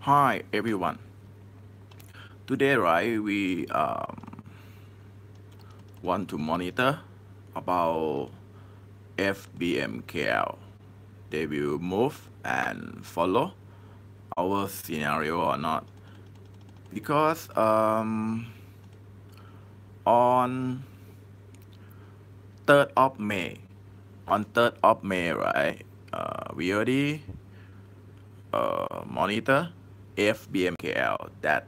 Hi everyone. Today, right, we want to monitor about FBMKL. They will move and follow our scenario or not because on 3rd of May, right, we already monitor FBMKL that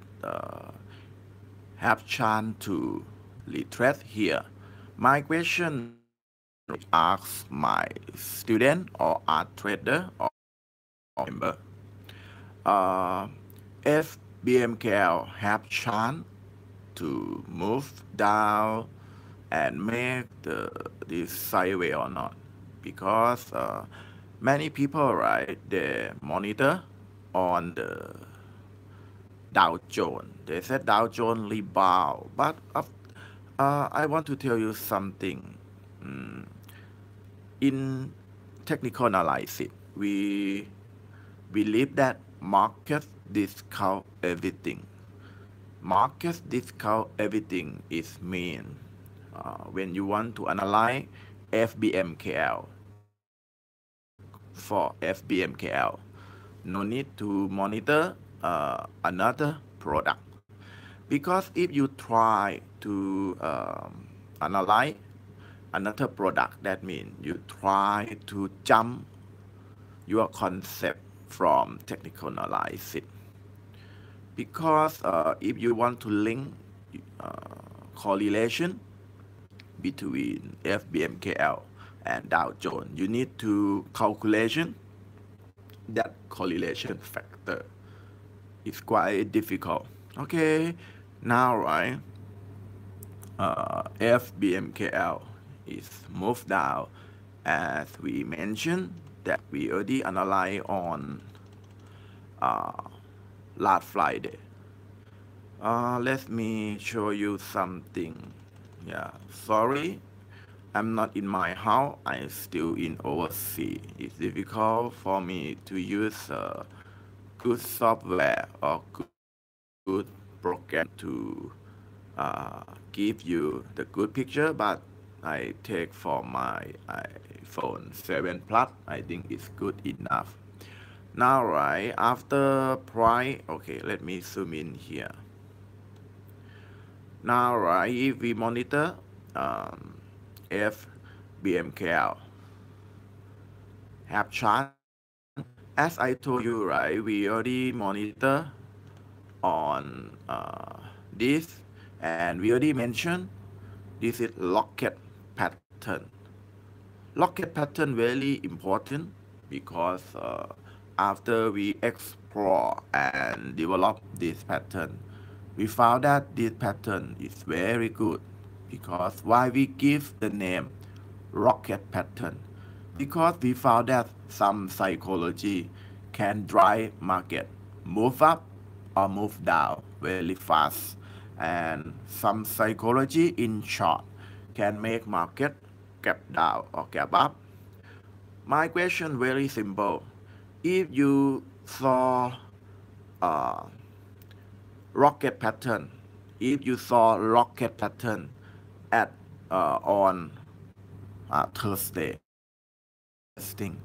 have chance to retrace here. My question ask my student or art trader or member, uh, if BMKL have chance to move down and make this sideway or not, because many people, right, they monitor on the Dow Jones. They said Dow Jones rebound, but I want to tell you something. Mm, in technical analysis, we believe that market discount everything. Market discount everything is mean when you want to analyze FBMKL for FBMKL. No need to monitor another product, because if you try to analyze another product, that means you try to jump your concept from technical analysis. Because if you want to link uh, correlation between FBMKL and Dow Jones, you need to calculation that correlation factor. It's quite difficult. Okay, now, right, FBMKL is moved down, as we mentioned that we already analyzed on uh, last Friday. Let me show you something. Yeah, sorry, I'm not in my house. I'm still in overseas. It's difficult for me to use good software or good program to give you the good picture, but I take for my iPhone 7 Plus. I think it's good enough. Now, right, after price, okay, let me zoom in here. Now, right, if we monitor FBMKL have chart, as I told you, right, we already monitor on this, and we already mentioned this is locket pattern. Locket pattern very important because after we explore and develop this pattern, we found that this pattern is very good. Because why we give the name rocket pattern? Because we found that some psychology can drive market move up or move down very fast, and some psychology in short can make market gap down or gap up. My question very simple. If you saw uh, rocket pattern, if you saw rocket pattern at on Thursday, testing,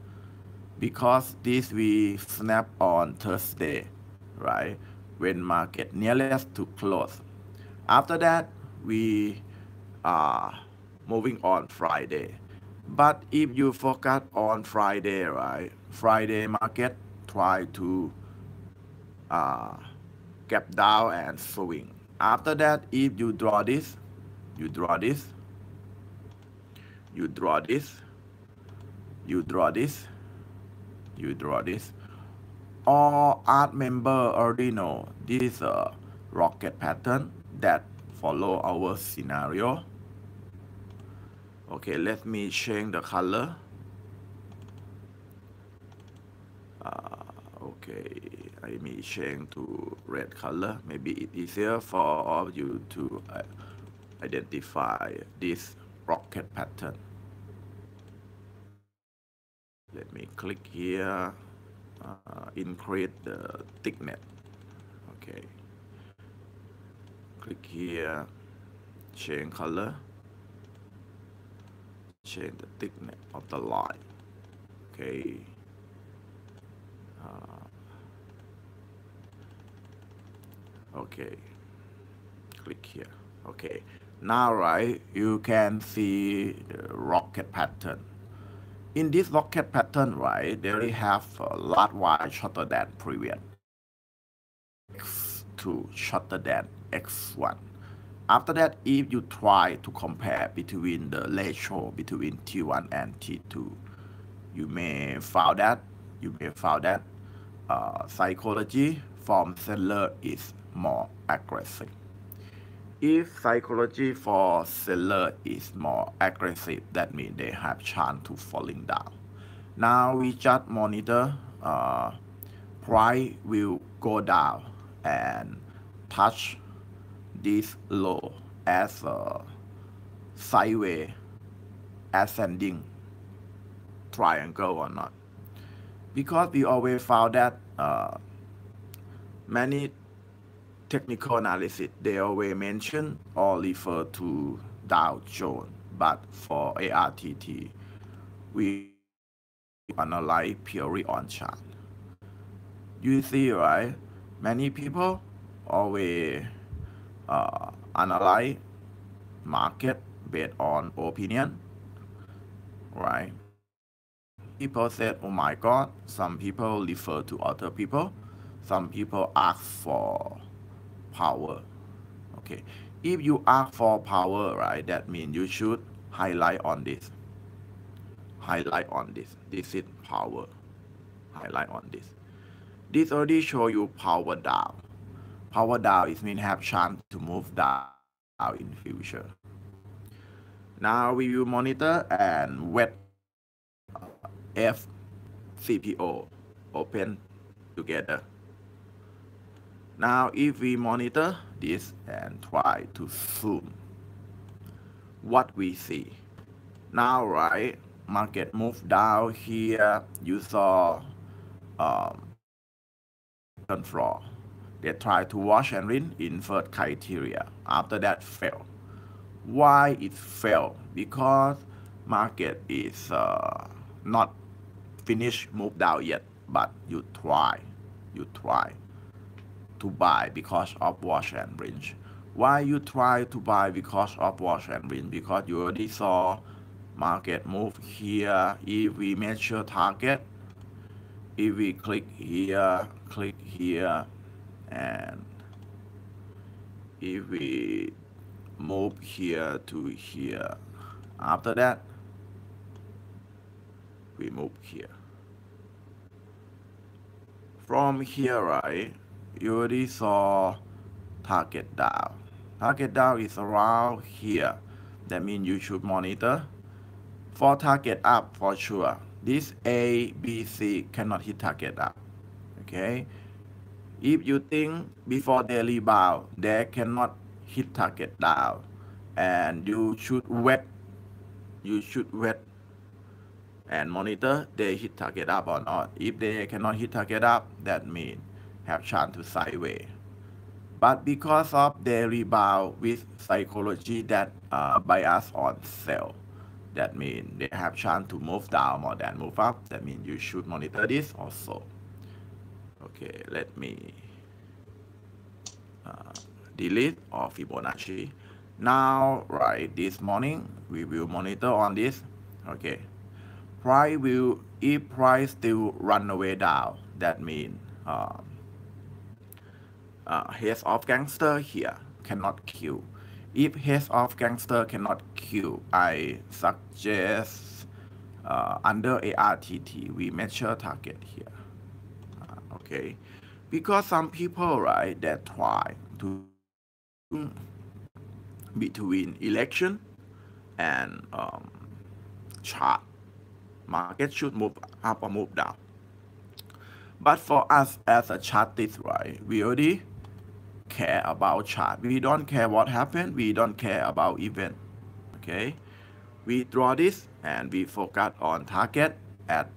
because this we snap on Thursday, right, when market nearest to close. After that, we are moving on Friday. But if you focus on Friday, right, Friday market try to uh, gap down and swing. After that, if you draw this, you draw this, you draw this, you draw this, you draw this. All art member already know this is a rocket pattern that follow our scenario. Okay, let me change the color. Okay, I may change to red color. Maybe it's easier for all of you to identify this rocket pattern. Let me click here, increase the thickness. Okay, click here, change color, change the thickness of the line. Okay, uh, okay, click here. Okay, now right, you can see the rocket pattern. In this rocket pattern, right, they already have a lot y shorter than previous, x2 shorter than x1. After that, if you try to compare between the ratio between T1 and T2, you may found that psychology from seller is more aggressive. If psychology for seller is more aggressive, that means they have chance to falling down. Now we just monitor price will go down and touch this low as a sideways ascending triangle or not. Because we always found that many technical analysis they always mention or refer to Dow Jones, but for ARTT we analyze purely on chart. You see, right? Many people always analyze market based on opinion, right? People said, "Oh my God." Some people refer to other people. Some people ask for power. Okay, if you ask for power, right, that means you should highlight on this. Highlight on this. This is power. Highlight on this. This already show you power down. Power down is mean have chance to move down in future. Now we will monitor and wet FCPO open together. Now if we monitor this and try to zoom, what we see. Now right, market move down here, you saw floor. They try to wash and rinse in first criteria. After that fail. Why it failed? Because market is not finished move down yet, but you try to buy because of wash and rinse. Why you try to buy because of wash and rinse? Because you already saw market move here. If we measure target, if we click here, and if we move here to here, after that we move here. From here, right, you already saw target down. Target down is around here. That means you should monitor. For target up, for sure, this A, B, C cannot hit target up. Okay. If you think before they rebound, they cannot hit target down, and you should wait and monitor they hit target up or not. If they cannot hit target up, that means have chance to sideways. But because of their rebound with psychology that bias on sell, that means they have chance to move down more than move up. That means you should monitor this also. Okay, let me delete or Fibonacci. Now, right, this morning we will monitor on this. Okay, if price still run away down, that means heads of gangster here cannot kill. If heads of gangster cannot kill, I suggest under ARTT we measure target here. Okay, because some people, right, that try to between election and chart, market should move up or move down. But for us as a chartist, right, we already care about chart. We don't care what happened. We don't care about event. Okay, we draw this and we focus on target at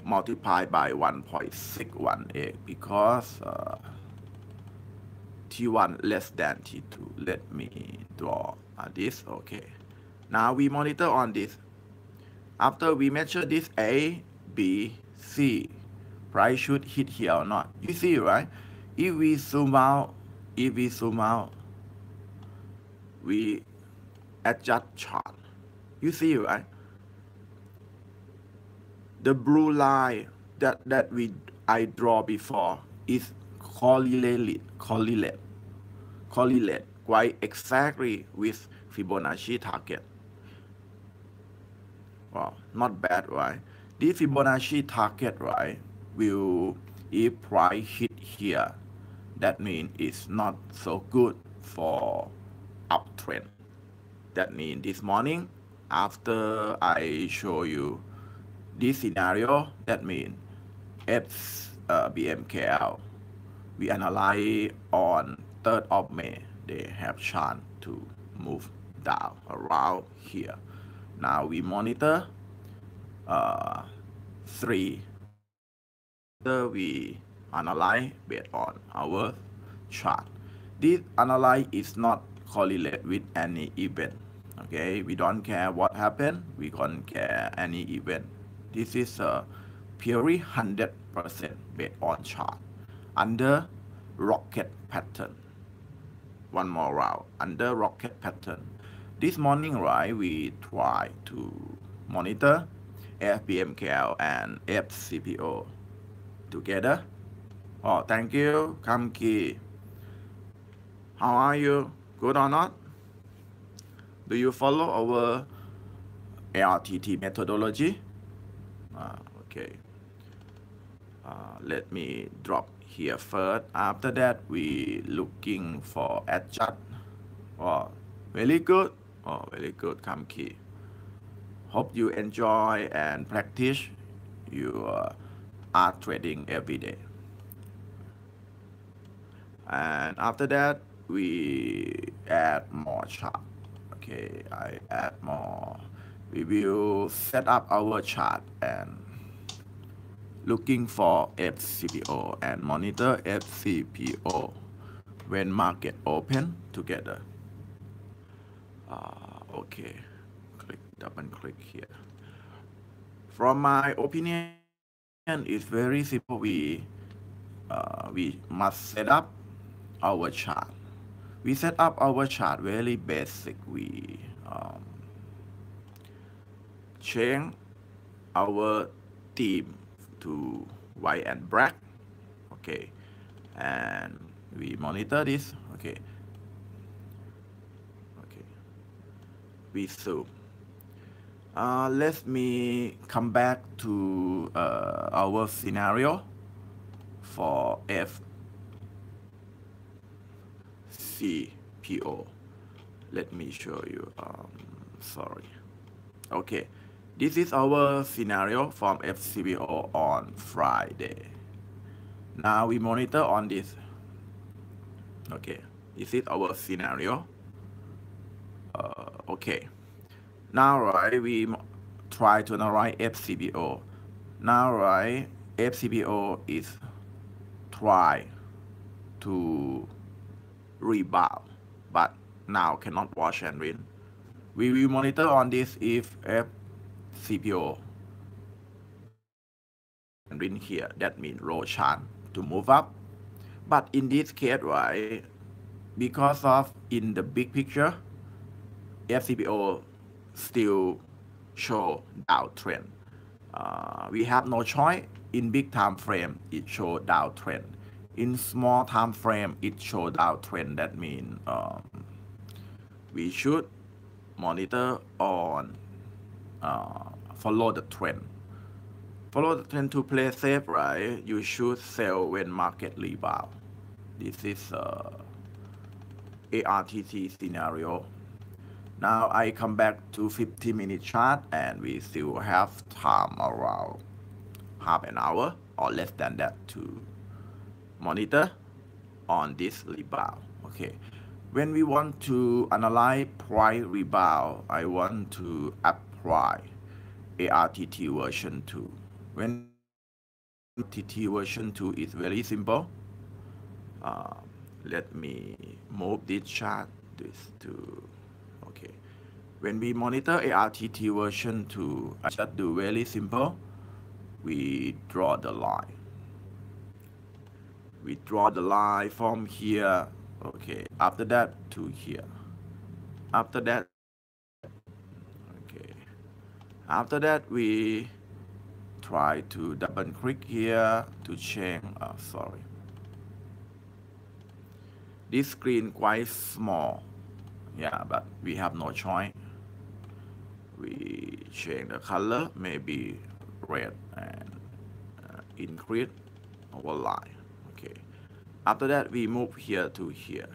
multiply by 1.618 because T1 less than T2. Let me draw this. Okay. Now we monitor on this. After we measure this A, B, C, price should hit here or not. You see, right? If we zoom out, we adjust chart. You see, right? The blue line that I draw before is correlate quite exactly with Fibonacci target. Wow, not bad, right? This Fibonacci target, right, will, if price hit here, that means it's not so good for uptrend. That means this morning, after I show you this scenario, that means FBMKL, we analyze on 3rd of May, they have chance to move down around here. Now we monitor 3. After we analyze based on our chart. This analyze is not correlate with any event. Okay, we don't care what happened. We don't care any event. This is a purely 100% based on chart under rocket pattern. One more round under rocket pattern. This morning, right, we try to monitor FBMKL and FCPO together. Oh, thank you, Kamki. How are you? Good or not? Do you follow our ARTT methodology? Okay. Let me drop here first. After that, we looking for adjust. Oh, very good. Oh, very good, Kamki. Hope you enjoy and practice your art trading every day. And after that, we add more chart. Okay, I add more. We will set up our chart and looking for FCPO and monitor FCPO when market open together. Okay, double click here. From my opinion, it's very simple. We must set up our chart. We set up our chart very basic. We change our theme to white and black. Okay, and we monitor this. Okay, we zoom. Let me come back to our scenario for FCPO. Let me show you. Sorry. Okay, this is our scenario from FCPO on Friday. Now we monitor on this. Okay, this is our scenario. Okay. Now, right, we try to analyze FCPO. Now, right, FCPO is try to rebound, but now cannot wash and rinse. We will monitor on this if FCPO and rinse here. That means low chance to move up. But in this case, right, because of in the big picture, FCPO still show downtrend. We have no choice. In big time frame, it show downtrend. In small time frame, it show downtrend. That means we should monitor on follow the trend. Follow the trend to play safe, right? You should sell when market rebound. This is ARTT scenario. Now I come back to 50-minute chart and we still have time around half an hour or less than that to monitor on this rebound. Okay, when we want to analyze price rebound, I want to apply ARTT version 2. When TT version 2 is very simple. Uh, Let me move this chart this to okay. When we monitor ARTT version 2, I just do very simple. We draw the line. We draw the line from here. Okay. After that to here. After that, okay. After that, we try to double click here to change. Sorry. This screen quite small. Yeah, but we have no choice. We change the color, maybe red, and increase our line. Okay. After that, we move here to here.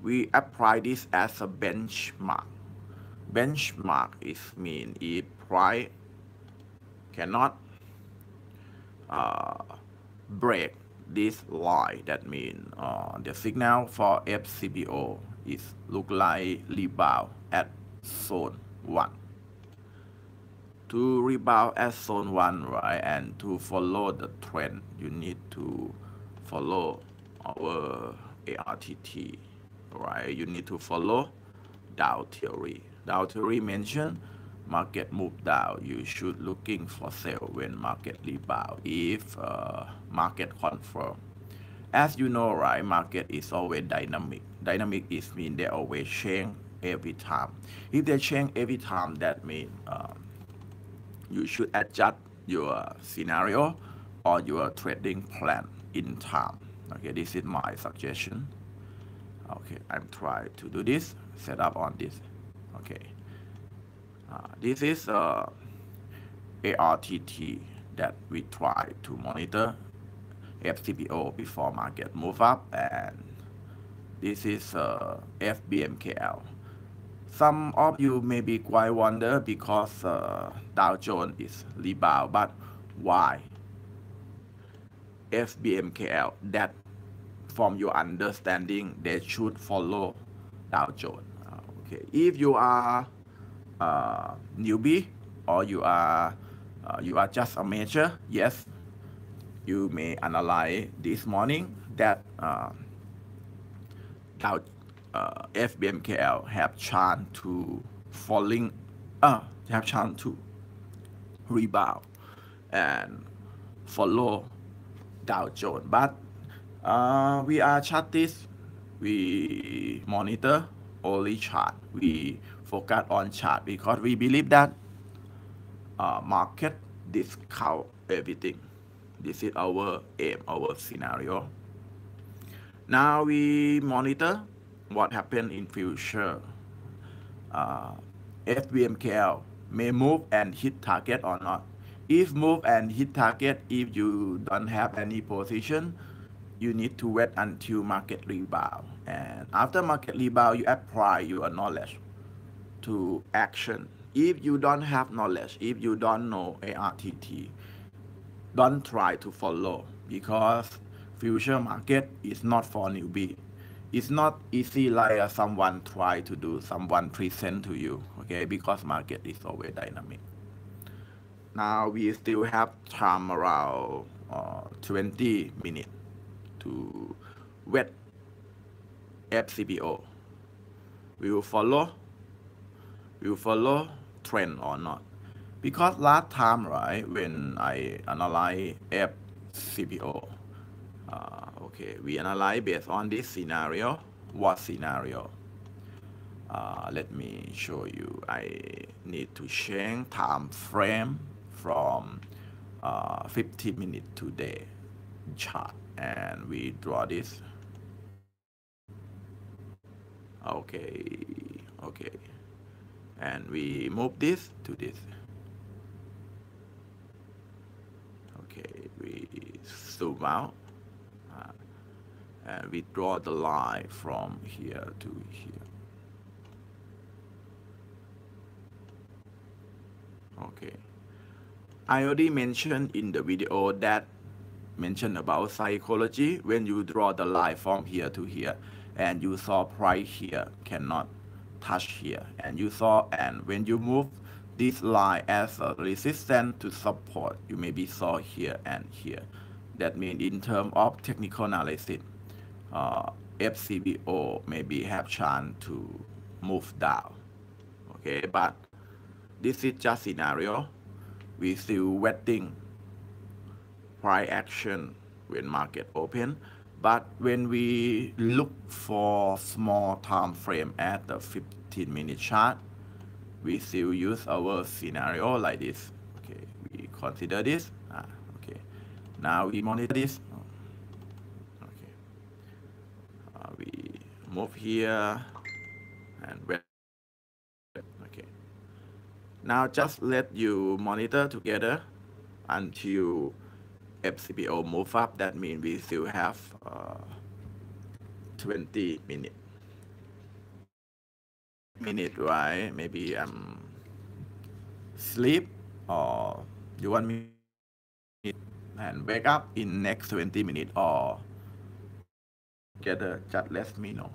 We apply this as a benchmark. Benchmark is mean if price cannot break this line, that means the signal for FCPO is look like rebound at zone 1. To rebound at zone 1, right, and to follow the trend, you need to follow our ARTT, right? You need to follow Dow theory. Dow theory mentioned market move down, you should looking for sale when market rebound if market confirm. As you know, right, market is always dynamic. Dynamic is mean they always change every time. If they change every time, that means you should adjust your scenario or your trading plan in time. Okay, this is my suggestion. Okay, I'm trying to do this, set up on this. Okay, this is ARTT that we try to monitor FCPO before market move up, and this is FBMKL. Some of you may be quite wonder because Dow Jones is rebound, but why FBMKL? That from your understanding, they should follow Dow Jones. Okay, if you are newbie or you are just a major, yes, you may analyze this morning that Dow FBMKL have chance to falling, have chance to rebound and follow Dow Jones. But we are chartists. We monitor only chart. We focus on chart because we believe that market discount everything. This is our aim, our scenario. Now we monitor what happened in future. FBMKL may move and hit target or not. If move and hit target, if you don't have any position, you need to wait until market rebound. And after market rebound, you apply your knowledge to action. If you don't have knowledge, if you don't know ARTT, don't try to follow because future market is not for newbie. It's not easy like someone try to do, someone present to you, okay, because market is always dynamic. Now we still have time around 20 minutes to wait FCPO. We will follow trend or not. Because last time, right, when I analyze FCPO, okay, we analyze based on this scenario. What scenario? Let me show you. I need to change time frame from 50 minutes to day chart, and we draw this. Okay, and we move this to this. Okay, we zoom out, and we draw the line from here to here. Okay, I already mentioned in the video that mentioned about psychology. When you draw the line from here to here and you saw price here cannot touch here, and you saw, and when you move this line as a resistance to support. You maybe saw here and here. That means in terms of technical analysis, FCPO maybe have chance to move down. Okay, but this is just scenario. We still waiting price action when market open. But when we look for small time frame at the 15-minute chart, we still use our scenario like this. Okay, we consider this. Okay, now we monitor this. Okay, we move here and wait. Okay, now just let you monitor together until FCPO move up. That means we still have 20 minutes. Right? Maybe sleep, or you want me and wake up in next 20 minutes, or together, just let me know.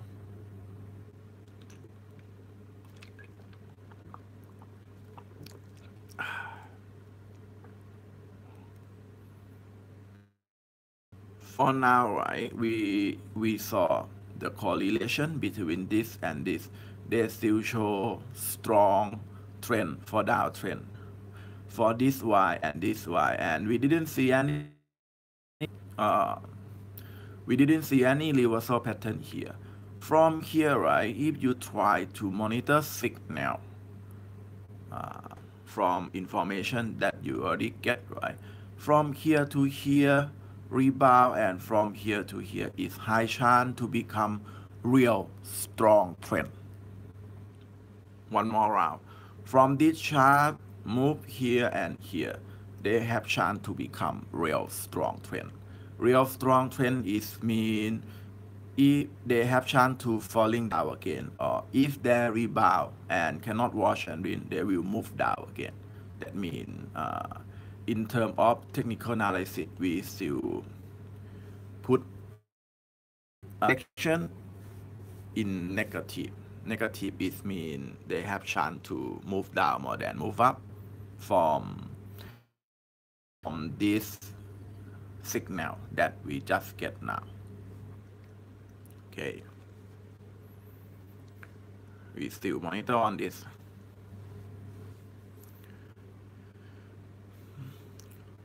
For now, right, we saw the correlation between this and this. They still show strong trend for downtrend for this Y and this Y, and we didn't see any reversal pattern here. From here, right, if you try to monitor signal from information that you already get, right, from here to here rebound, and from here to here is high chance to become real strong trend. One more round. From this chart, move here and here, they have chance to become real strong trend. Real strong trend is mean if they have chance to falling down again, or if they rebound and cannot wash and win, they will move down again. That means in terms of technical analysis, we still put action in negative. Negative is mean they have chance to move down more than move up from this signal that we just get now. Okay, we still monitor on this.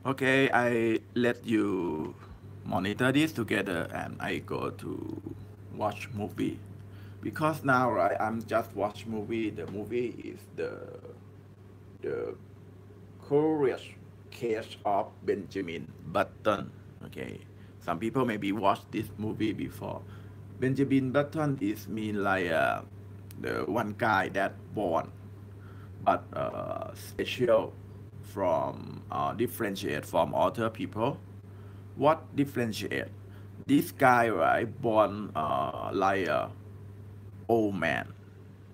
Okay, I let you monitor this together, and I go to watch movie, because now, right, I'm just watch movie. The movie is the Curious Case of Benjamin Button. Okay, some people maybe watched this movie before. Benjamin Button is mean like the one guy that born, but special from differentiate from other people. What differentiate? This guy, right, born like a old man.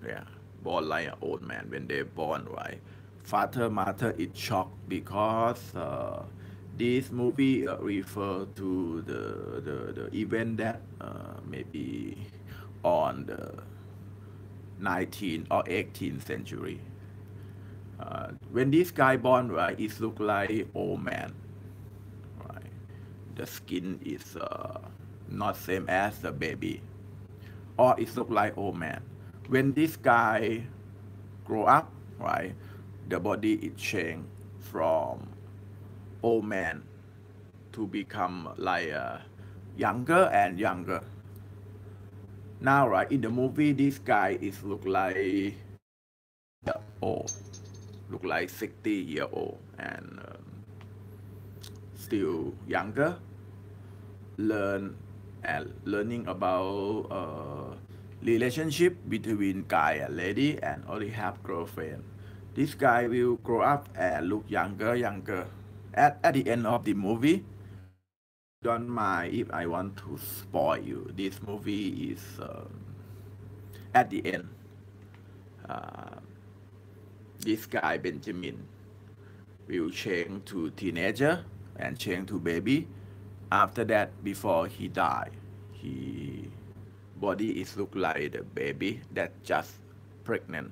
Yeah, born like an old man. When they born, right, father mother is shocked, because this movie refer to the event that maybe on the 19th or 18th century. When this guy born, right, it look like old man. Right, the skin is not same as the baby, or it look like old man. When this guy grow up, right, the body is changed from old man to become like younger and younger. Now, right, in the movie, this guy is look like old, look like 60-year old, and still younger. Learning about relationship between guy and lady, and only have girlfriend. This guy will grow up and look younger. At the end of the movie, don't mind if I want to spoil you. This movie is at the end. This guy Benjamin will change to teenager and change to baby. After that, before he die, he body is look like the baby that just pregnant,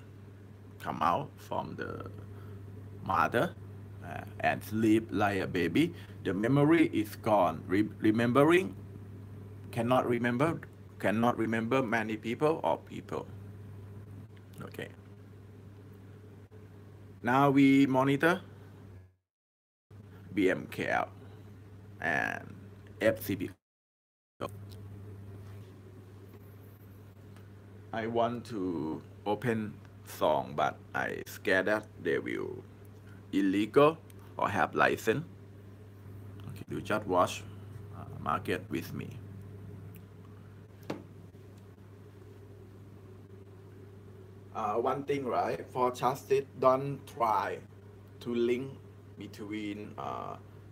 come out from the mother and sleep like a baby. The memory is gone. Remembering cannot remember many people or people. Okay. Now we monitor FBMKL and FCPO. I want to open song, but I scared that they will illegal or have license. Okay, you just watch market with me. One thing, right? For justice, don't try to link between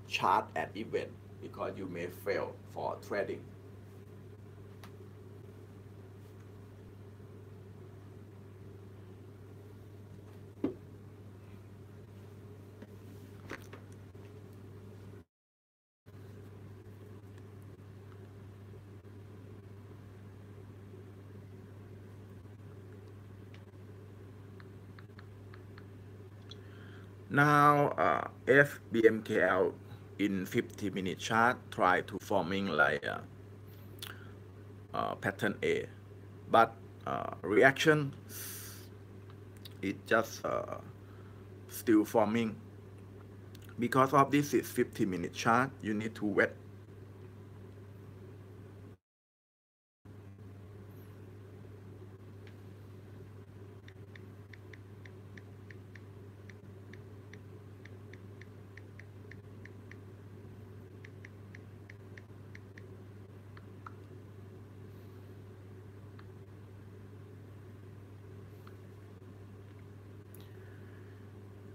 chart and event because you may fail for trading. Now, FBMKL in 50-minute chart try to forming like pattern A, but reaction it just still forming. Because of this is 50-minute chart, you need to wait.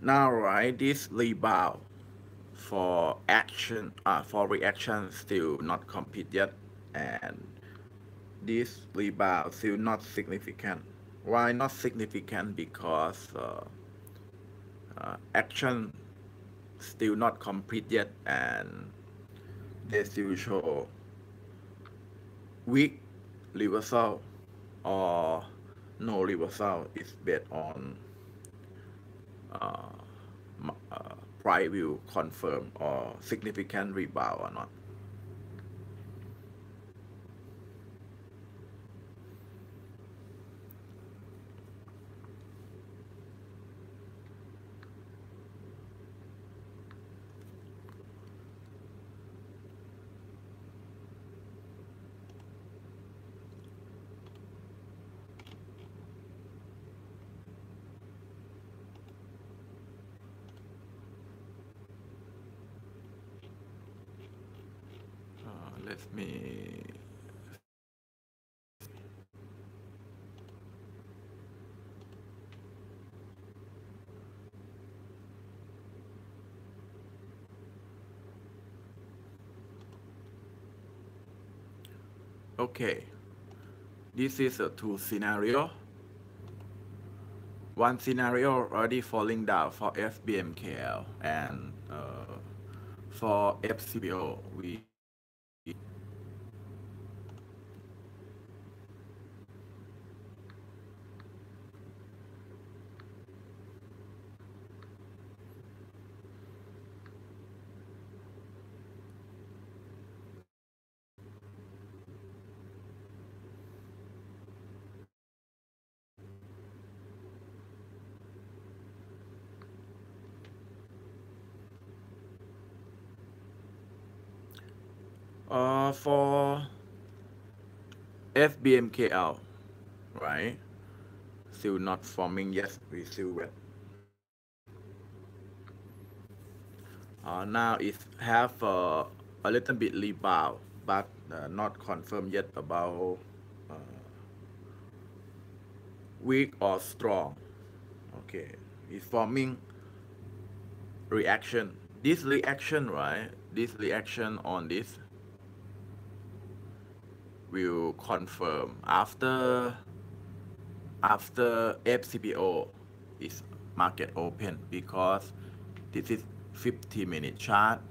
Now, right, this rebound for action, for reaction still not complete yet, and this rebound still not significant. Why not significant? Because action still not complete yet, and they still show weak reversal or no reversal. Is based on uh, price will confirm or significant rebound or not. Let me. Okay, this is a two scenario. One scenario already falling down for FBMKL, and for FCPO we for FBMKL, right? Still not forming yet. We still wait. Now it have a little bit rebound, but not confirmed yet about uh, weak or strong. Okay, it's forming reaction. This reaction, right? This reaction on this will confirm after FCPO is market open, because this is 50-minute chart.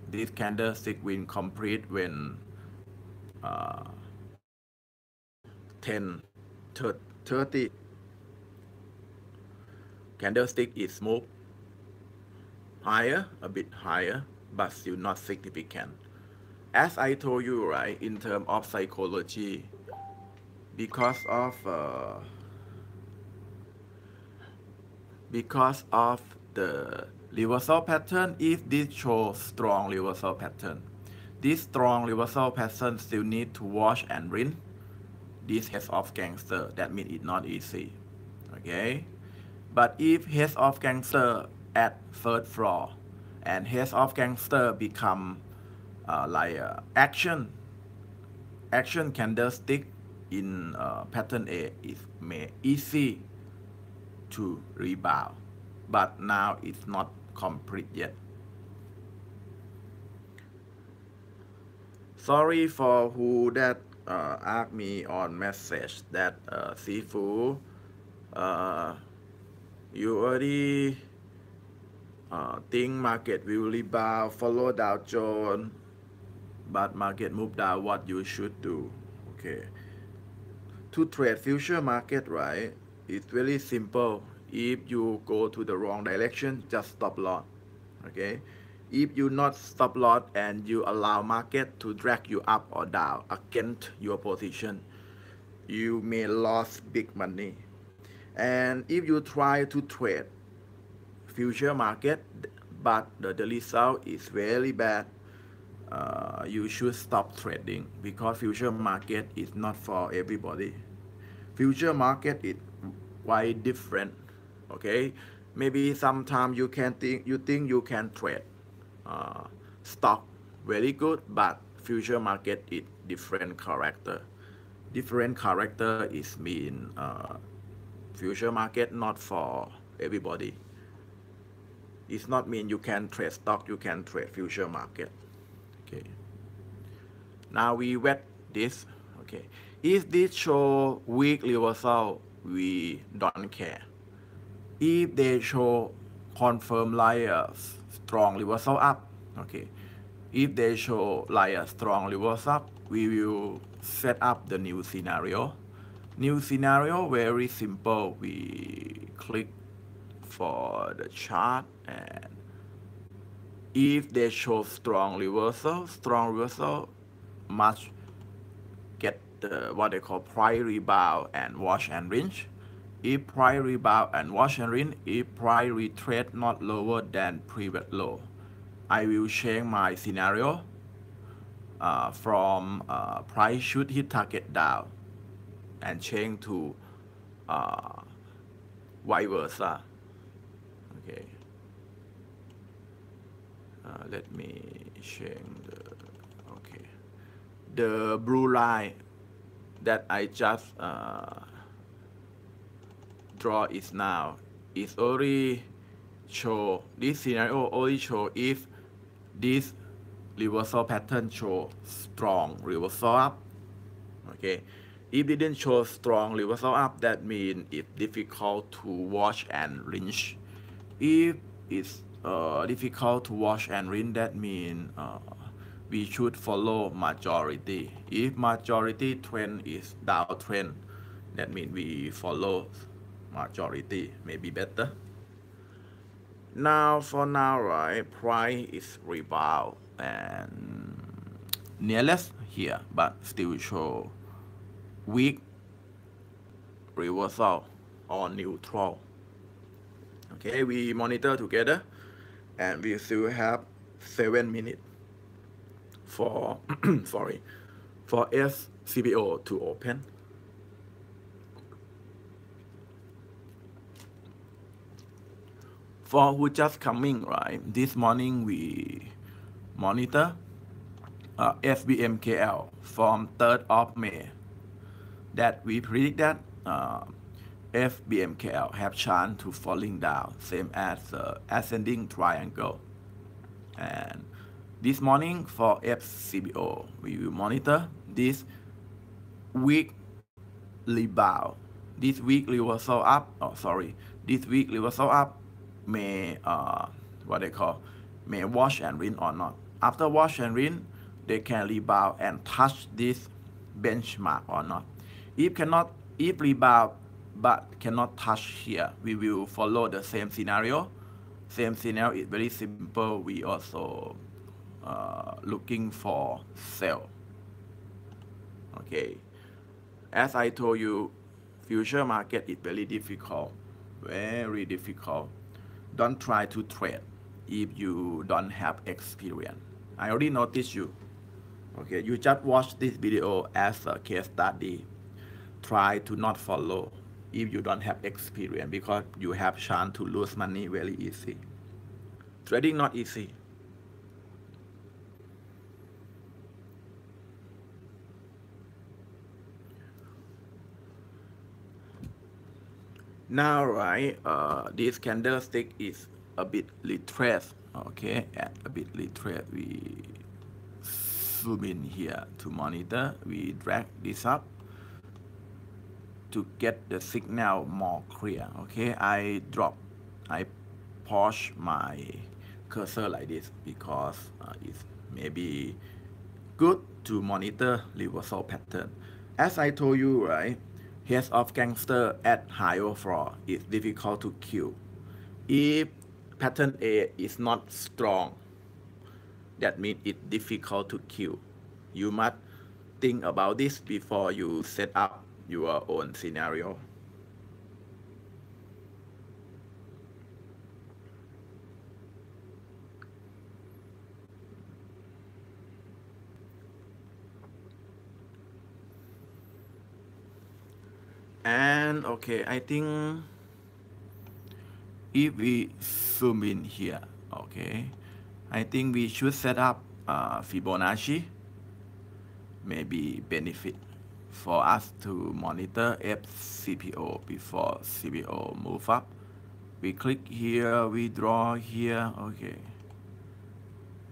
This candlestick will complete when 10 30 candlestick is moved higher, a bit higher, but still not significant. As I told you, right, in terms of psychology, because of uh, because of the reversal pattern, if this shows strong reversal pattern, this strong reversal pattern still need to wash and rinse this head of gangster. That means it's not easy. Okay, but if head of gangster at third floor and head of gangster become like action candlestick in pattern A, is may easy to rebound, but now it's not complete yet. Sorry for who that asked me on message that Sifu, uh, you already think market will rebound, follow Dow Jones, but market move down. What you should do? Okay, to trade future market, right? It's very simple. If you go to the wrong direction, just stop loss. Okay, if you not stop loss and you allow market to drag you up or down against your position, you may lose big money. And if you try to trade future market but the result is very bad, you should stop trading, because future market is not for everybody. Future market is quite different. Okay, maybe sometimes you think you can trade uh, stock very good, but future market is different character. Different character is mean future market not for everybody. It's not mean you can trade stock, you can trade future market. Okay, now we wet this. Okay, if this show weak reversal, we don't care. If they show confirm like a strong reversal up, okay, if they show like a strong reversal up, we will set up the new scenario. New scenario very simple. We click for the chart, and if they show strong reversal must get the what they call price rebound and wash and rinse. If price rebound and wash and rinse, if price retrace not lower than previous low, I will change my scenario from price should hit target down and change to uh, vice versa. Okay, let me change the blue line that I just draw is now is only show this scenario only show if this reversal pattern show strong reversal up. Okay, if it didn't show strong reversal up, that means it's difficult to wash and rinse. If it's difficult to wash and rinse, that means we should follow majority. If majority trend is downtrend, that means we follow majority, maybe better. Now for now, right, price is rebound and nearest here, but still show weak reversal or neutral. Okay, we monitor together, and we still have 7 minutes for sorry, for FCPO to open. For who just coming, right, this morning we monitor FBMKL from 3rd of May, that we predict that FBMKL have chance to falling down, same as ascending triangle. And this morning for FCPO, we will monitor this weak rebound, this weak reversal up. Oh, sorry, this weak reversal up may what they call may wash and rinse or not. After wash and rinse, they can rebound and touch this benchmark or not. If rebound but cannot touch here, we will follow the same scenario Same scenario is very simple. We also looking for sell. Okay, as I told you, future market is very difficult, very difficult. Don't try to trade if you don't have experience. I already noticed you. Okay, you just watch this video as a case study. Try to not follow if you don't have experience because you have chance to lose money very easy. Trading not easy. Now, right, this candlestick is a bit retraced. Okay, at a bit retraced. We zoom in here to monitor. We drag this up to get the signal more clear. Okay, I push my cursor like this because it's maybe good to monitor reversal pattern. As I told you, right, heads of gangster at higher floor is difficult to kill. If pattern A is not strong, that means it's difficult to kill. You must think about this before you set up your own scenario. And okay, I think if we zoom in here, okay, I think we should set up Fibonacci, maybe benefit for us to monitor FCPO before CPO move up. We click here, we draw here, okay.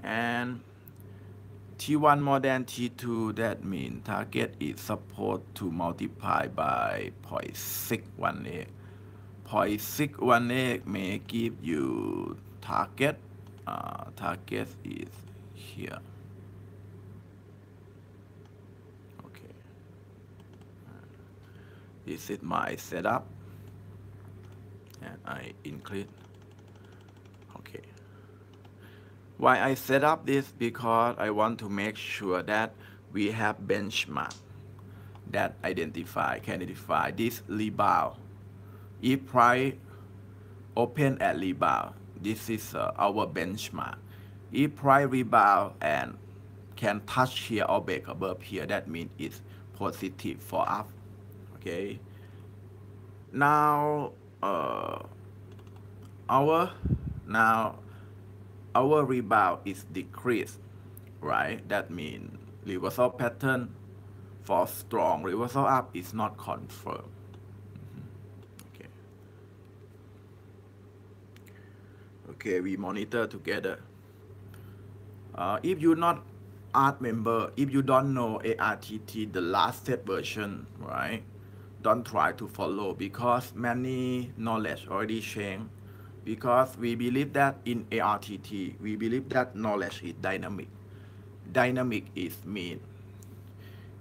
And T1 more than T2, that means target is supposed to multiply by 0.618. 0.618 may give you target. Target is here. Okay. This is my setup. And I include. Okay. Why I set up this? Because I want to make sure that we have benchmark that can identify this rebound. If price open at rebound, this is our benchmark. If price rebound and can touch here or break above here, that means it's positive for up. Okay. Now our rebound is decreased, right? That means reversal pattern for strong reversal up is not confirmed. Okay. Okay, we monitor together. If you're not ART member, if you don't know ARTT, the last step version, right? Don't try to follow because many knowledge already changed. Because we believe that in ARTT, we believe that knowledge is dynamic. Dynamic is mean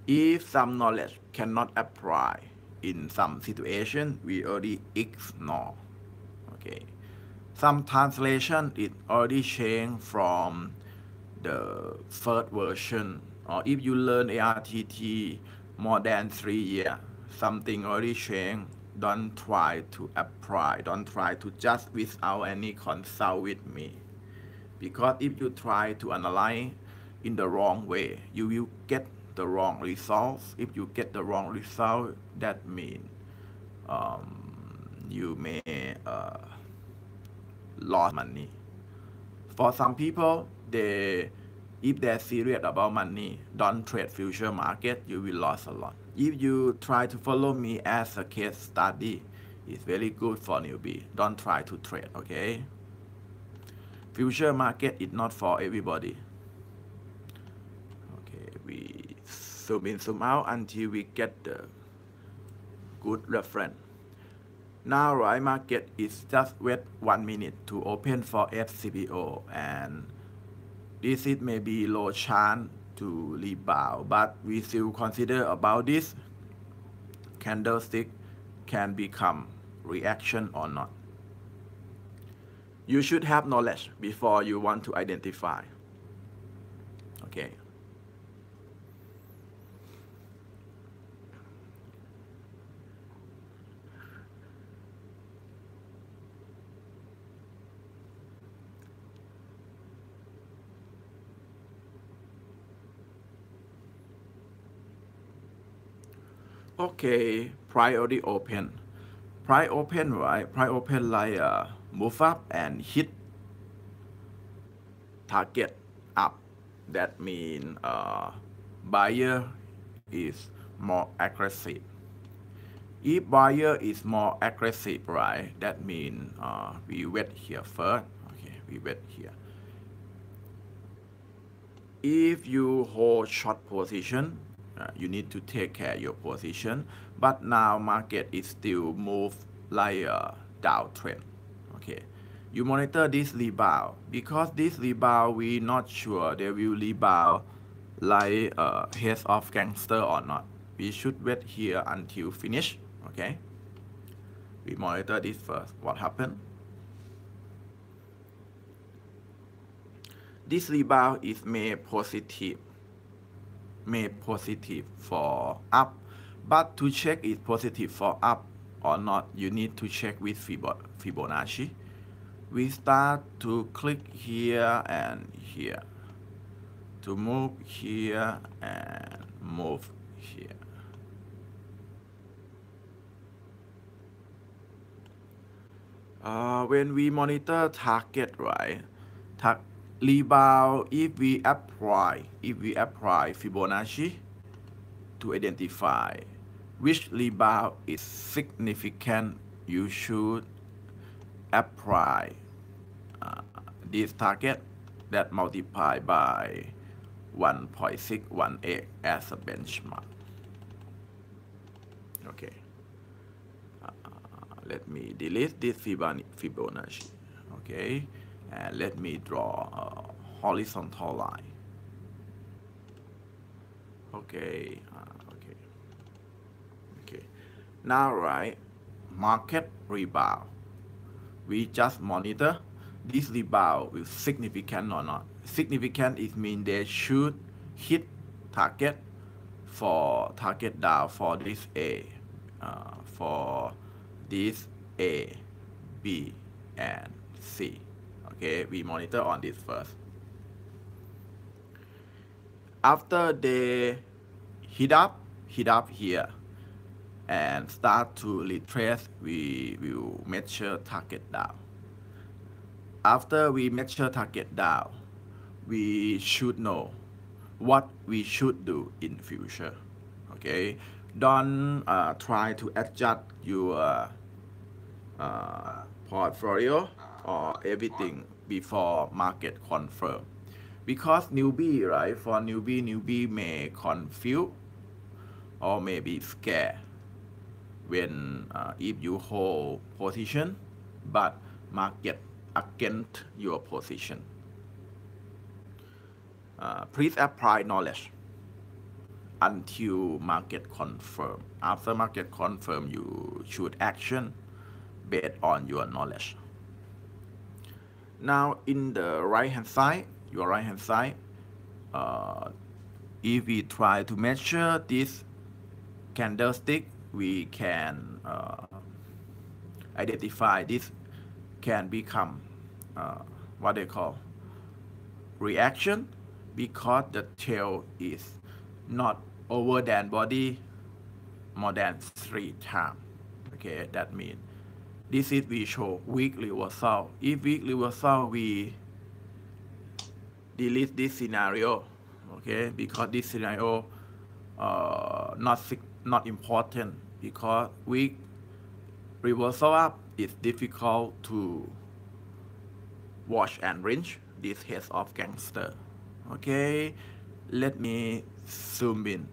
if some knowledge cannot apply in some situation, we already ignore. Okay. Some translation is already changed from the first version, or if you learn ARTT more than 3 years, something already changed. Don't try to apply. Don't try to just without any consult with me. Because if you try to analyze in the wrong way, you will get the wrong results. If you get the wrong result, that means you may lose money. For some people, if they're serious about money, don't trade future market, you will lose a lot. If you try to follow me as a case study, it's very good for newbie. Don't try to trade, okay? Future market is not for everybody. Okay, we zoom in, zoom out until we get the good reference. Now, right market is just wait 1 minute to open for FCPO, and this is maybe low chance to rebound, but we still consider about this candlestick can become reaction or not. You should have knowledge before you want to identify. Okay. Okay, priority open. Price open, right? Price open like move up and hit target up. That means buyer is more aggressive. If buyer is more aggressive, right? That means we wait here first. Okay, we wait here. If you hold short position, you need to take care your position. But now market is still move like a downtrend. Okay, you monitor this rebound because this rebound we not sure they will rebound like heads of gangster or not. We should wait here until finish. Okay, we monitor this first. What happened? This rebound is made positive for up, but to check is positive for up or not, you need to check with Fibonacci. We start to click here and here, to move here and move here. When we monitor target, right? Rebound, if we apply Fibonacci to identify which rebound is significant, you should apply this target that multiply by 1.618 as a benchmark. Okay. Let me delete this Fibonacci. Okay. And let me draw a horizontal line. Okay. Okay. Now, right, market rebound. We just monitor this rebound is significant or not. Significant is mean they should hit target for target down for this A, for this A, B, and C. Okay, we monitor on this first. After they hit up here and start to retrace, we will measure target down. After we measure target down, we should know what we should do in future. Okay, don't try to adjust your portfolio or everything before market confirm, because newbie, right? For newbie may confuse or may be scared when if you hold position but market against your position. Please apply knowledge until market confirm. After market confirm, you should action based on your knowledge. Now in the right hand side, your right hand side, if we try to measure this candlestick, we can identify this can become what they call reaction, because the tail is not over than body more than 3 times. Okay, that means this is we show weak reversal. If weak reversal, we delete this scenario. Okay, because this scenario not important, because weak reversal up is difficult to watch and range this heads of gangster. Okay, let me zoom in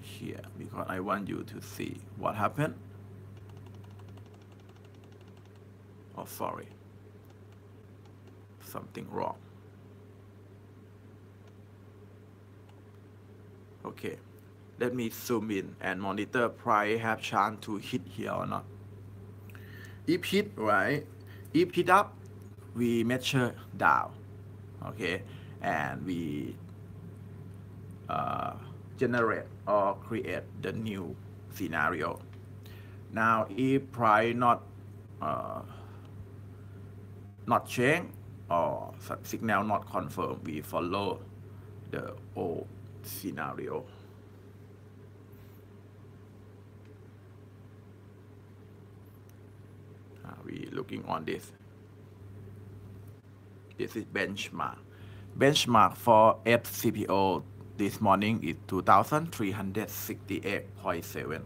here because I want you to see what happened. Oh, sorry, something wrong. Okay, let me zoom in and monitor price have chance to hit here or not. If hit, right, if hit up, we measure down, okay, and we uh, generate or create the new scenario. Now, if price uh, not change or signal not confirmed, we follow the old scenario. We looking on this. This is benchmark. Benchmark for FCPO this morning is 2,368.7.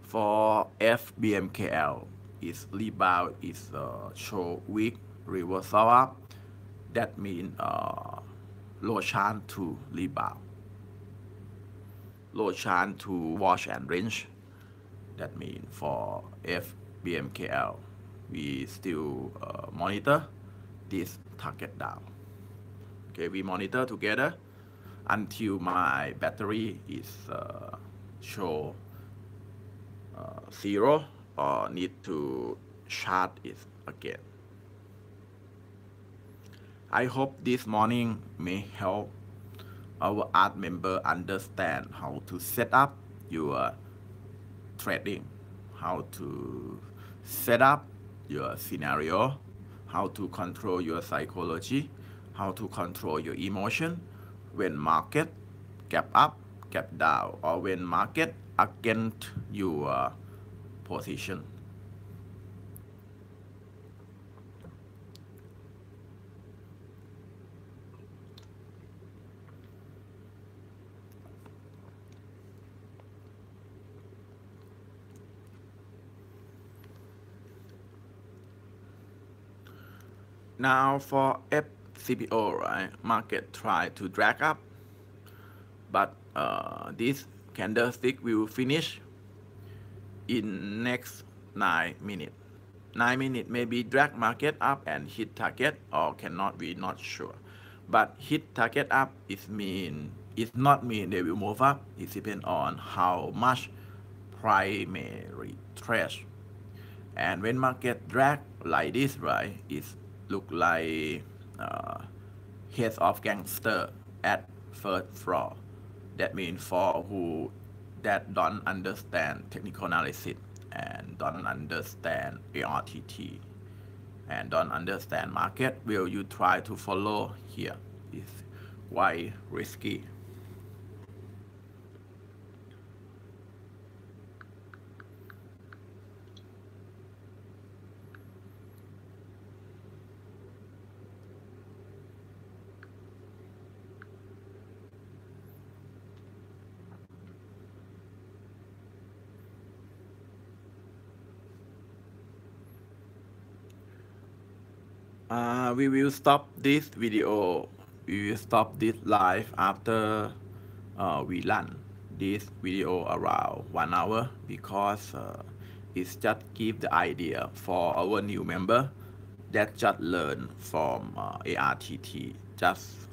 For FBMKL, its rebound is show weak reversal up. That means low chance to rebound, low chance to wash and range. That means for FBMKL, we still monitor this target down. Okay, we monitor together until my battery is show 0 or need to charge it again. I hope this morning may help our art member understand how to set up your trading, how to set up your scenario, how to control your psychology, how to control your emotion when market gap up, gap down, or when market against your position. Now for FCPO, right? Market try to drag up, but this candlestick will finish in next 9 minutes. 9 minutes maybe drag market up and hit target or cannot, we not sure. But hit target up is mean, it's not mean they will move up. It depends on how much price may retrace. And when market drag like this, right, it look like heads of gangster at first floor. That means for who that don't understand technical analysis and don't understand ARTT and don't understand market, will you try to follow here? It's quite risky. We will stop this video. We will stop this live after we run this video around 1 hour because it's just give the idea for our new member that just learn from ARTT just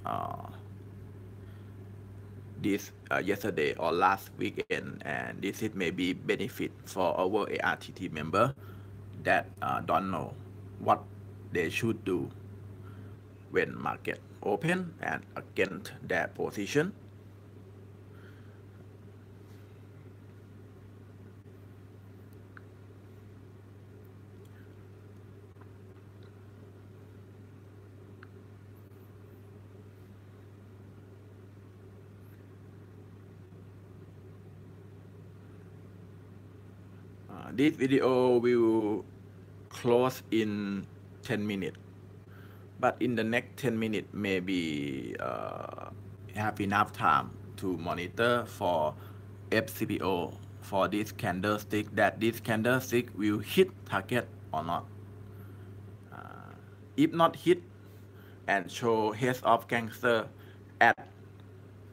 this yesterday or last weekend, and this is maybe benefit for our ARTT member that don't know what they should do when market open and against their position. This video will close in 10 minutes, but in the next 10 minutes maybe have enough time to monitor for FCPO for this candlestick, that this candlestick will hit target or not. If not hit and show heads of gangster at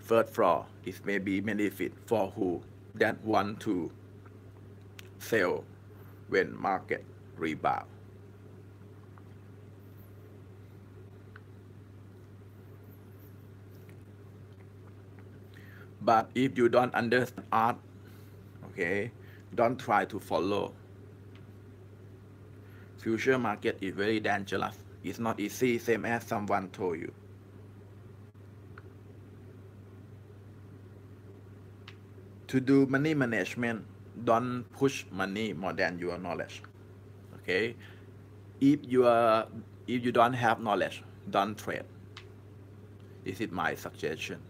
third floor, it may be benefit for who that want to sell when market rebound. But if you don't understand art, okay, don't try to follow. future market is very dangerous. It's not easy, same as someone told you. To do money management, don't push money more than your knowledge. Okay, if you are if you don't have knowledge, don't trade. This is my suggestion.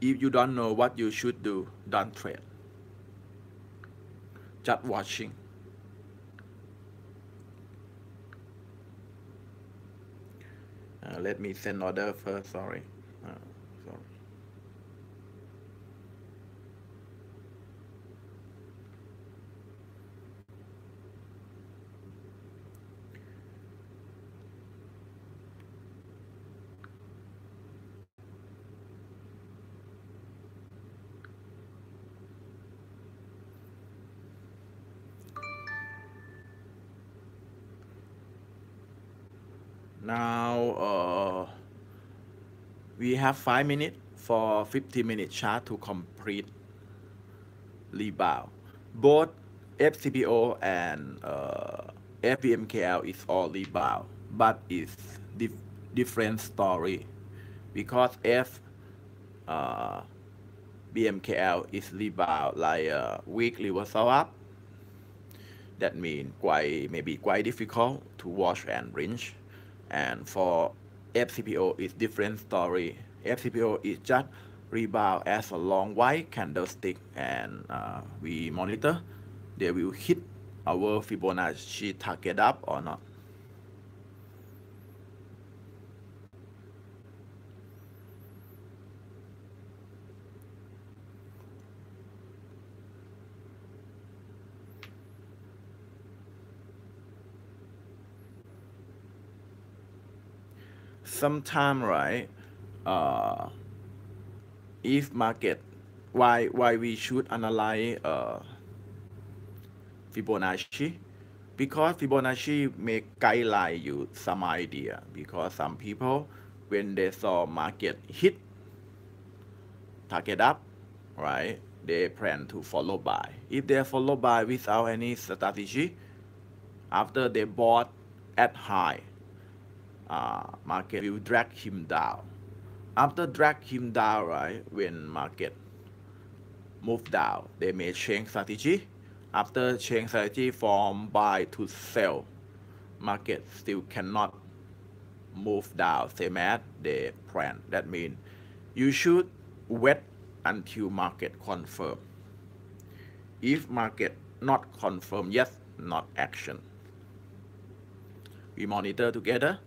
If you don't know what you should do, don't trade. Just watching. Let me send order first. Sorry. Sorry. Now we have 5 minutes for 50-minute chart to complete rebound. Both FCPO and FBMKL is all rebound, but it's different story because BMKL is rebound like a weak reversal up. That means maybe quite difficult to watch and range. And for FCPO is different story. FCPO is just rebound as a long white candlestick, and we monitor they will hit our Fibonacci target up or not. Sometime, right, if market, why we should analyze Fibonacci, because Fibonacci make guideline you some idea, because some people when they saw market hit target up, right, they plan to follow buy. If they follow buy without any strategy, after they bought at high, market will drag him down. After drag him down, right, when market move down, they may change strategy. After change strategy from buy to sell, market still cannot move down same as they plan. That means you should wait until market confirm. If market not confirm yet, not action. We monitor together.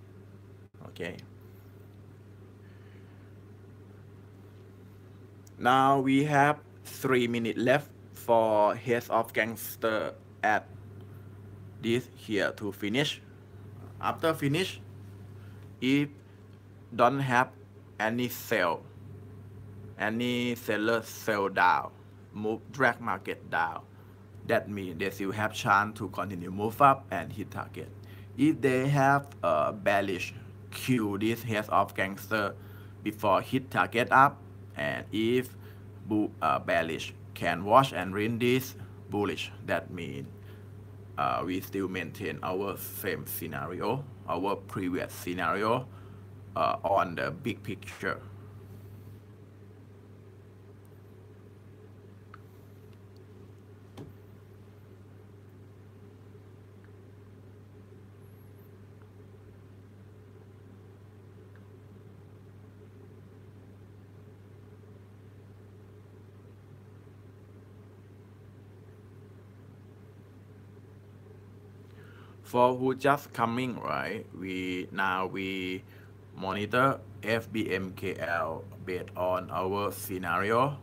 Okay. Now we have 3 minutes left for heads of gangster at this here to finish. After finish, if don't have any sell, any seller sell down, move drag market down, that means they still have chance to continue move up and hit target. If they have a bearish, kill this heads of gangster before hit target up, and if bearish can wash and rinse this bullish, that means we still maintain our same scenario, our previous scenario on the big picture. For who just coming, right, we monitor FBMKL based on our scenario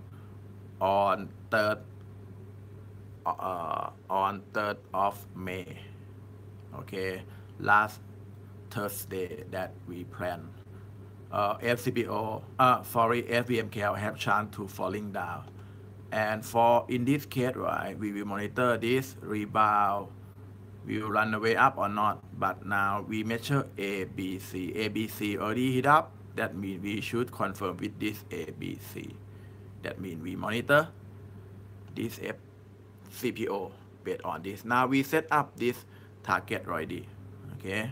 on 3rd of May. Okay, last Thursday that we plan. FBMKL have chance to falling down, and for in this case, right, we will monitor this rebound will run away up or not. But now we measure ABC. ABC already hit up. That means we should confirm with this ABC. That means we monitor this FCPO based on this. Now we set up this target already. Okay,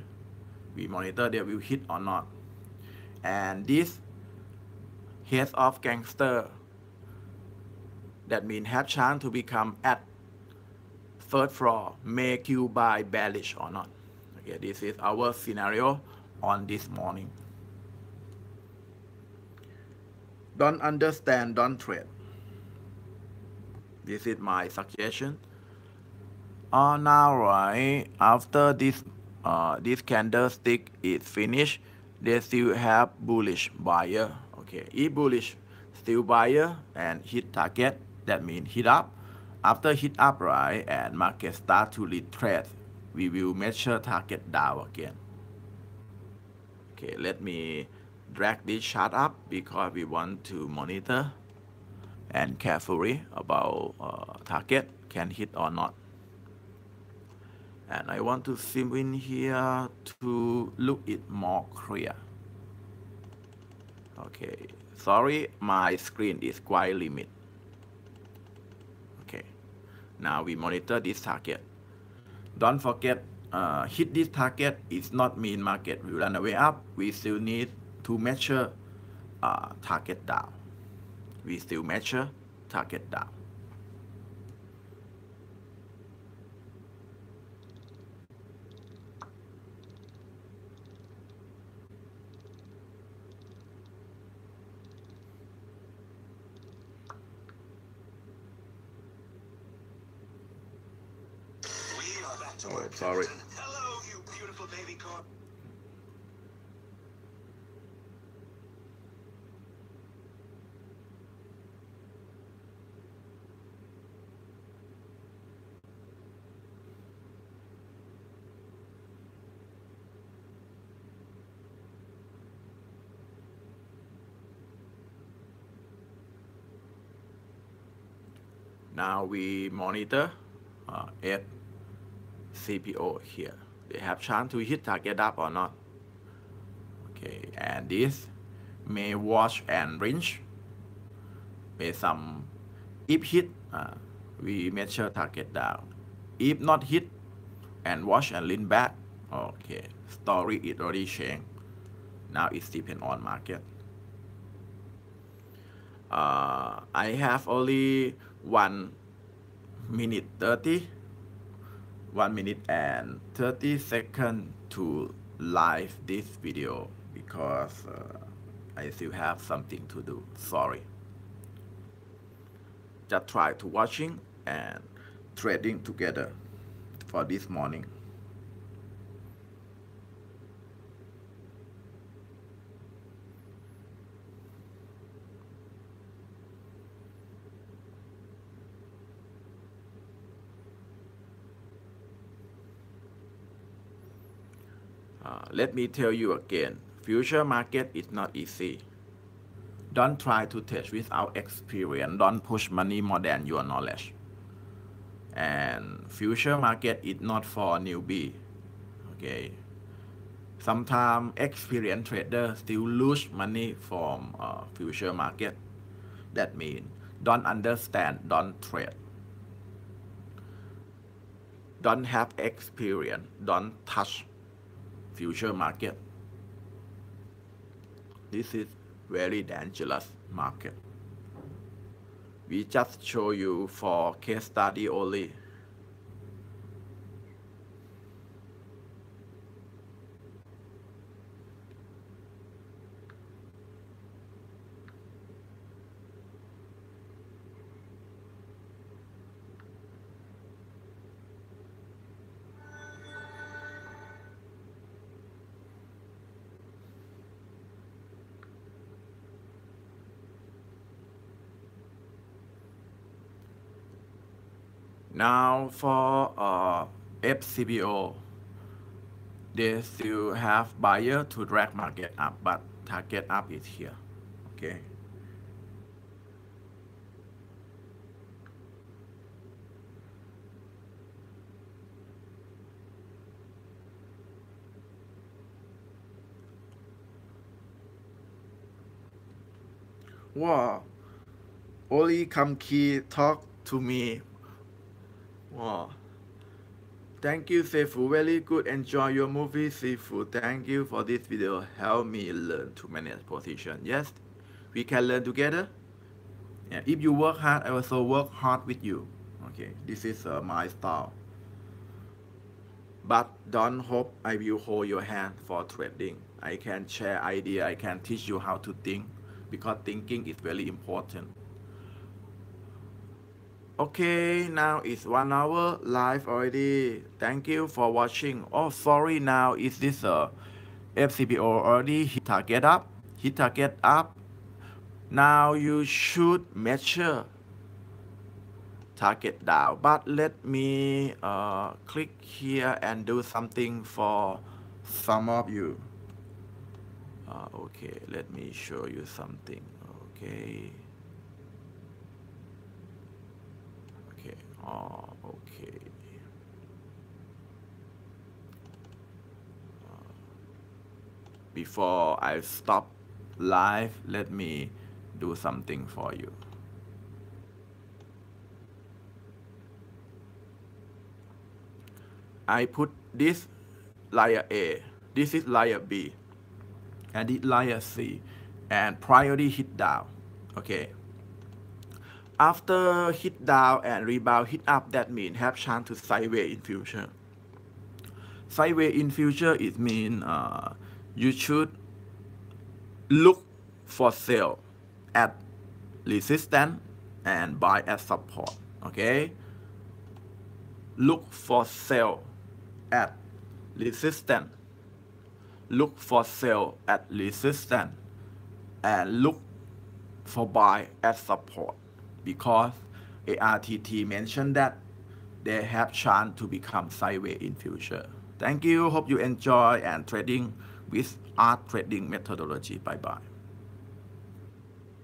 we monitor they will hit or not. And this head of gangster, that means have chance to become at third floor, make you buy bearish or not. Okay, this is our scenario on this morning. Don't understand, don't trade. This is my suggestion. Now right after this candlestick is finished, they still have bullish buyer. Okay, if bullish still buyer and hit target, that means hit up. After hit up right and market start to retrace, we will measure target down again. Okay, let me drag this chart up because we want to monitor and carefully about target can hit or not. And I want to zoom in here to look it more clear. Okay, sorry, my screen is quite limited. Okay, now we monitor this target. Don't forget, hit this target is not mean market will run away up. We still need to measure target down. We still measure target down. Oh, sorry. Hello, you beautiful baby corn. Now we monitor FCPO here. They have chance to hit target up or not. Okay, and this may wash and rinse. May some, if hit, we measure target down. If not hit and wash and lean back, okay, story is already changed. Now it depends on market. I have only 1 minute 30, 1 minute and 30 seconds to live this video because I still have something to do. Sorry. Just try to watching and trading together for this morning. Let me tell you again, future market is not easy. Don't try to test without experience. Don't push money more than your knowledge. And future market is not for newbie. Okay. Sometimes experienced traders still lose money from future market. That means don't understand, don't trade. Don't have experience, don't touch future market. This is very dangerous market. We just show you for case study only. Now for FCPO, they still have buyer to drag market up, but target up is here. Okay. Wow. Only come key talk to me. Wow. Thank you, Sifu. Very good. Enjoy your movie, Sifu. Thank you for this video. Help me learn to manage position. Yes, we can learn together. Yeah. If you work hard, I also work hard with you. Okay, this is my style. But don't hope I will hold your hand for trading. I can share idea. I can teach you how to think because thinking is very important. Okay, now it's 1 hour live already. Thank you for watching. Oh, sorry. Now is this FCPO already hit target up? Hit target up. Now you should measure target down. But let me click here and do something for some of you. Okay, let me show you something. Okay. Okay. Oh, okay. Before I stop live, let me do something for you. I put this layer A, this is layer B, and this layer C, and priority hit down. Okay. After hit down and rebound hit up, that means have chance to sideways in future. Sideways in future, it means you should look for sell at resistance and buy at support. Okay. Look for sell at resistance. Look for sell at resistance and look for buy at support, because ARTT mentioned that they have chance to become sideways in future. Thank you. Hope you enjoy and trading with art trading methodology. Bye bye.